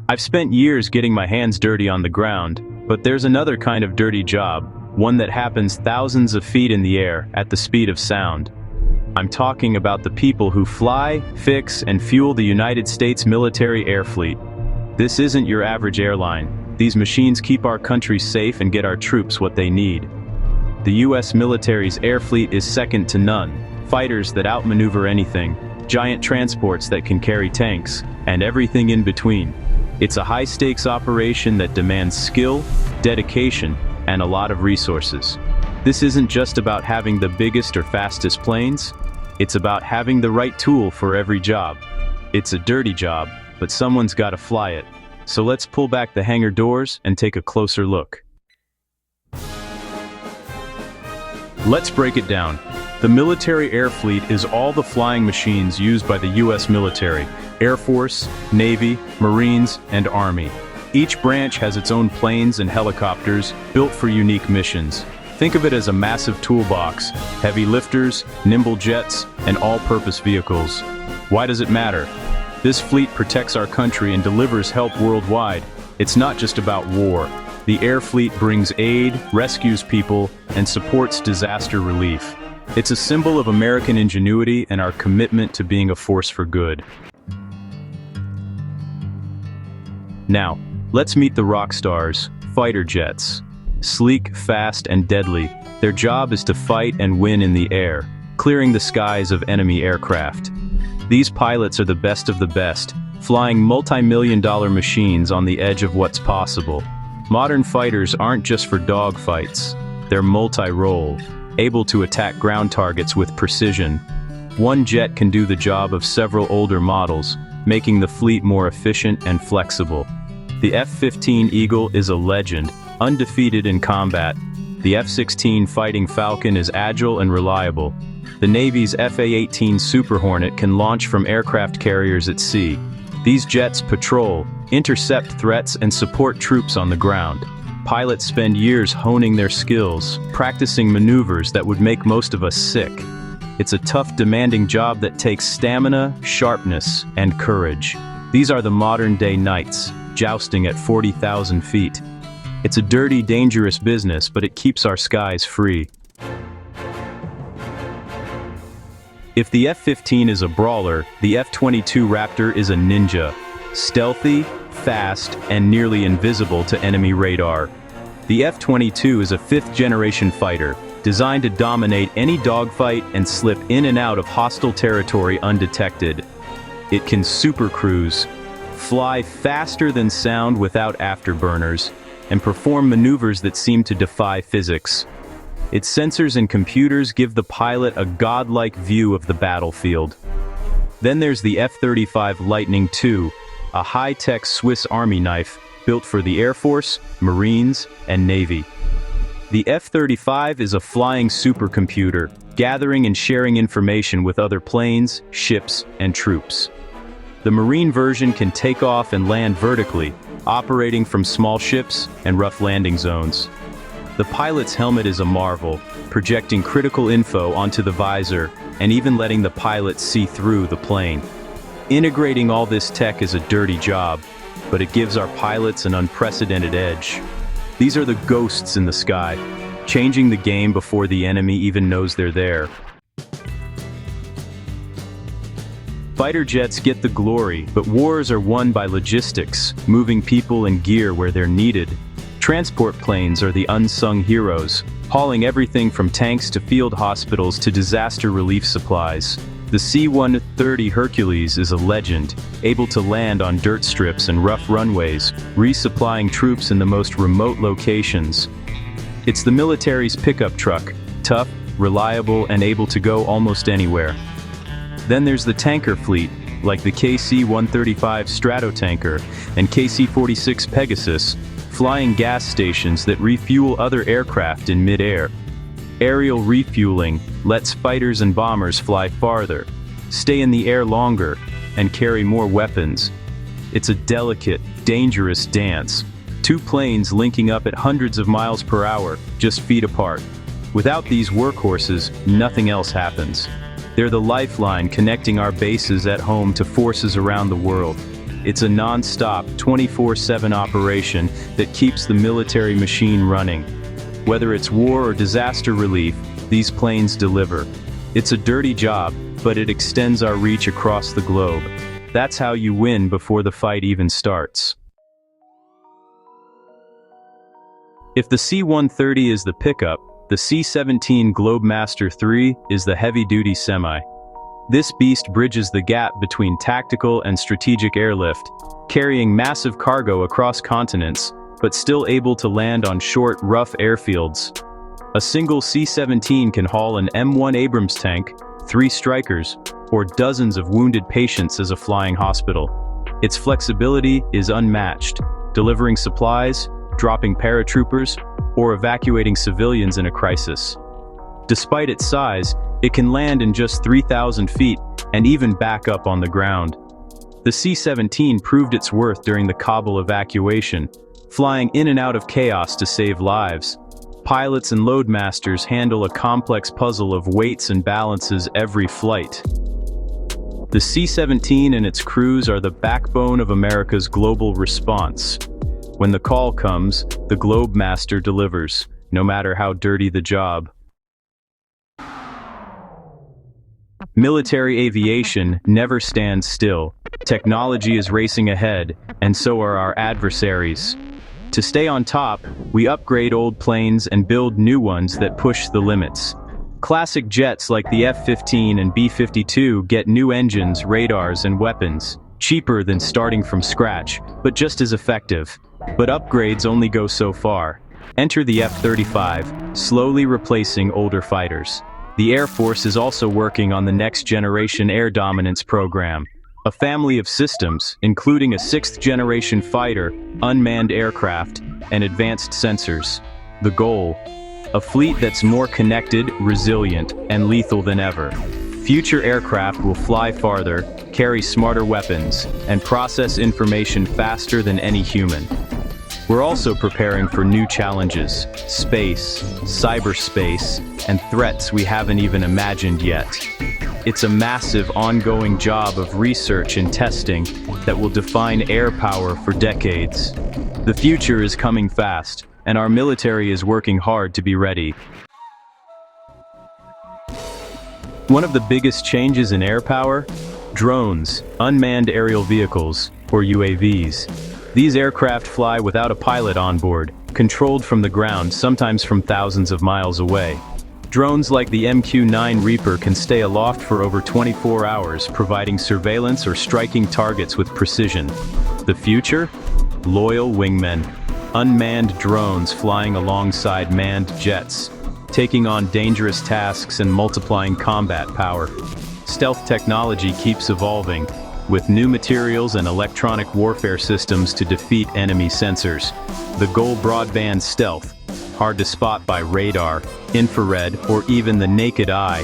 I've spent years getting my hands dirty on the ground, but there's another kind of dirty job, one that happens thousands of feet in the air at the speed of sound. I'm talking about the people who fly, fix, and fuel the United States military air fleet. This isn't your average airline. These machines keep our country safe and get our troops what they need. The U.S. military's air fleet is second to none. Fighters that outmaneuver anything, giant transports that can carry tanks, and everything in between. It's a high-stakes operation that demands skill, dedication, and a lot of resources. This isn't just about having the biggest or fastest planes. It's about having the right tool for every job. It's a dirty job, but someone's got to fly it. So let's pull back the hangar doors and take a closer look. Let's break it down. The military air fleet is all the flying machines used by the U.S. military, Air Force, Navy, Marines, and Army. Each branch has its own planes and helicopters built for unique missions. Think of it as a massive toolbox, heavy lifters, nimble jets, and all-purpose vehicles. Why does it matter? This fleet protects our country and delivers help worldwide. It's not just about war. The air fleet brings aid, rescues people, and supports disaster relief. It's a symbol of American ingenuity and our commitment to being a force for good. Now, let's meet the rock stars, fighter jets. Sleek, fast, and deadly, their job is to fight and win in the air, clearing the skies of enemy aircraft. These pilots are the best of the best, flying multi-million-dollar machines on the edge of what's possible. Modern fighters aren't just for dogfights. They're multi-role, able to attack ground targets with precision. One jet can do the job of several older models, making the fleet more efficient and flexible. The F-15 Eagle is a legend, undefeated in combat. The F-16 Fighting Falcon is agile and reliable. The Navy's F/A-18 Super Hornet can launch from aircraft carriers at sea. These jets patrol, intercept threats, and support troops on the ground. Pilots spend years honing their skills, practicing maneuvers that would make most of us sick. It's a tough, demanding job that takes stamina, sharpness, and courage. These are the modern-day knights, jousting at 40,000 feet. It's a dirty, dangerous business, but it keeps our skies free. If the F-15 is a brawler, the F-22 Raptor is a ninja. Stealthy, fast, and nearly invisible to enemy radar. The F-22 is a fifth-generation fighter, designed to dominate any dogfight and slip in and out of hostile territory undetected. It can supercruise, fly faster than sound without afterburners, and perform maneuvers that seem to defy physics. Its sensors and computers give the pilot a godlike view of the battlefield. Then there's the F-35 Lightning II, a high-tech Swiss Army knife built for the Air Force, Marines, and Navy. The F-35 is a flying supercomputer, gathering and sharing information with other planes, ships, and troops. The Marine version can take off and land vertically, operating from small ships and rough landing zones. The pilot's helmet is a marvel, projecting critical info onto the visor and even letting the pilot see through the plane. Integrating all this tech is a dirty job, but it gives our pilots an unprecedented edge. These are the ghosts in the sky, changing the game before the enemy even knows they're there. Fighter jets get the glory, but wars are won by logistics, moving people and gear where they're needed. Transport planes are the unsung heroes, hauling everything from tanks to field hospitals to disaster relief supplies. The C-130 Hercules is a legend, able to land on dirt strips and rough runways, resupplying troops in the most remote locations. It's the military's pickup truck, tough, reliable, and able to go almost anywhere. Then there's the tanker fleet, like the KC-135 Stratotanker and KC-46 Pegasus, flying gas stations that refuel other aircraft in mid-air. Aerial refueling lets fighters and bombers fly farther, stay in the air longer, and carry more weapons. It's a delicate, dangerous dance. Two planes linking up at hundreds of miles per hour, just feet apart. Without these workhorses, nothing else happens. They're the lifeline connecting our bases at home to forces around the world. It's a non-stop, 24/7 operation that keeps the military machine running. Whether it's war or disaster relief, these planes deliver. It's a dirty job, but it extends our reach across the globe. That's how you win before the fight even starts. If the C-130 is the pickup, the C-17 Globemaster III is the heavy-duty semi. This beast bridges the gap between tactical and strategic airlift, carrying massive cargo across continents, but still able to land on short, rough airfields. A single C-17 can haul an M1 Abrams tank, 3 Strykers, or dozens of wounded patients as a flying hospital. Its flexibility is unmatched, delivering supplies, dropping paratroopers, or evacuating civilians in a crisis. Despite its size, it can land in just 3,000 feet and even back up on the ground. The C-17 proved its worth during the Kabul evacuation, flying in and out of chaos to save lives. Pilots and loadmasters handle a complex puzzle of weights and balances every flight. The C-17 and its crews are the backbone of America's global response. When the call comes, the Globemaster delivers, no matter how dirty the job. Military aviation never stands still. Technology is racing ahead, and so are our adversaries. To stay on top, we upgrade old planes and build new ones that push the limits. Classic jets like the F-15 and B-52 get new engines, radars, and weapons. Cheaper than starting from scratch, but just as effective. But upgrades only go so far. Enter the F-35, slowly replacing older fighters. The Air Force is also working on the next-generation air dominance program, a family of systems, including a 6th-generation fighter, unmanned aircraft, and advanced sensors. The goal? A fleet that's more connected, resilient, and lethal than ever. Future aircraft will fly farther, carry smarter weapons, and process information faster than any human. We're also preparing for new challenges, space, cyberspace, and threats we haven't even imagined yet. It's a massive ongoing job of research and testing that will define air power for decades. The future is coming fast, and our military is working hard to be ready. One of the biggest changes in air power? Drones, unmanned aerial vehicles, or UAVs. These aircraft fly without a pilot on board, controlled from the ground, sometimes from thousands of miles away. Drones like the MQ-9 Reaper can stay aloft for over 24 hours, providing surveillance or striking targets with precision. The future? Loyal wingmen. Unmanned drones flying alongside manned jets, taking on dangerous tasks and multiplying combat power. Stealth technology keeps evolving, with new materials and electronic warfare systems to defeat enemy sensors. The goal: broadband stealth, hard to spot by radar, infrared, or even the naked eye.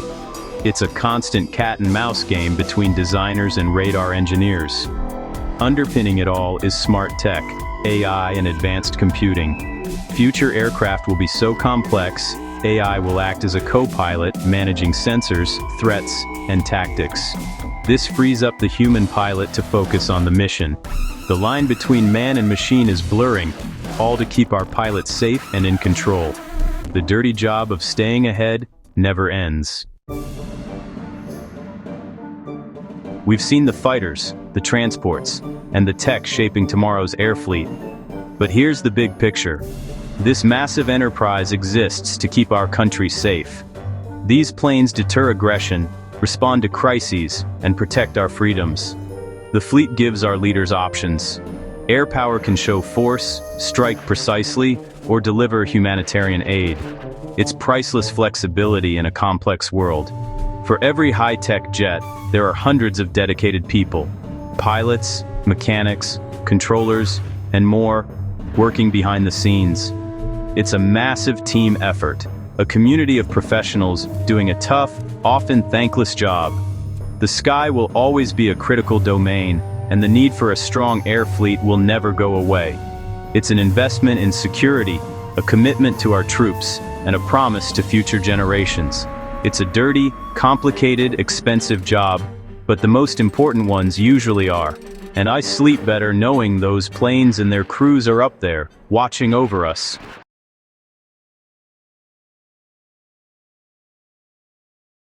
It's a constant cat-and-mouse game between designers and radar engineers. Underpinning it all is smart tech, AI, and advanced computing. Future aircraft will be so complex, AI will act as a co-pilot, managing sensors, threats, and tactics. This frees up the human pilot to focus on the mission. The line between man and machine is blurring, all to keep our pilots safe and in control. The dirty job of staying ahead never ends. We've seen the fighters, the transports, and the tech shaping tomorrow's air fleet. But here's the big picture. This massive enterprise exists to keep our country safe. These planes deter aggression, respond to crises, and protect our freedoms. The fleet gives our leaders options. Air power can show force, strike precisely, or deliver humanitarian aid. It's priceless flexibility in a complex world. For every high-tech jet, there are hundreds of dedicated people. Pilots, mechanics, controllers, and more, working behind the scenes. It's a massive team effort, a community of professionals doing a tough, often thankless job. The sky will always be a critical domain, and the need for a strong air fleet will never go away. It's an investment in security, a commitment to our troops, and a promise to future generations. It's a dirty, complicated, expensive job, but the most important ones usually are. And I sleep better knowing those planes and their crews are up there, watching over us.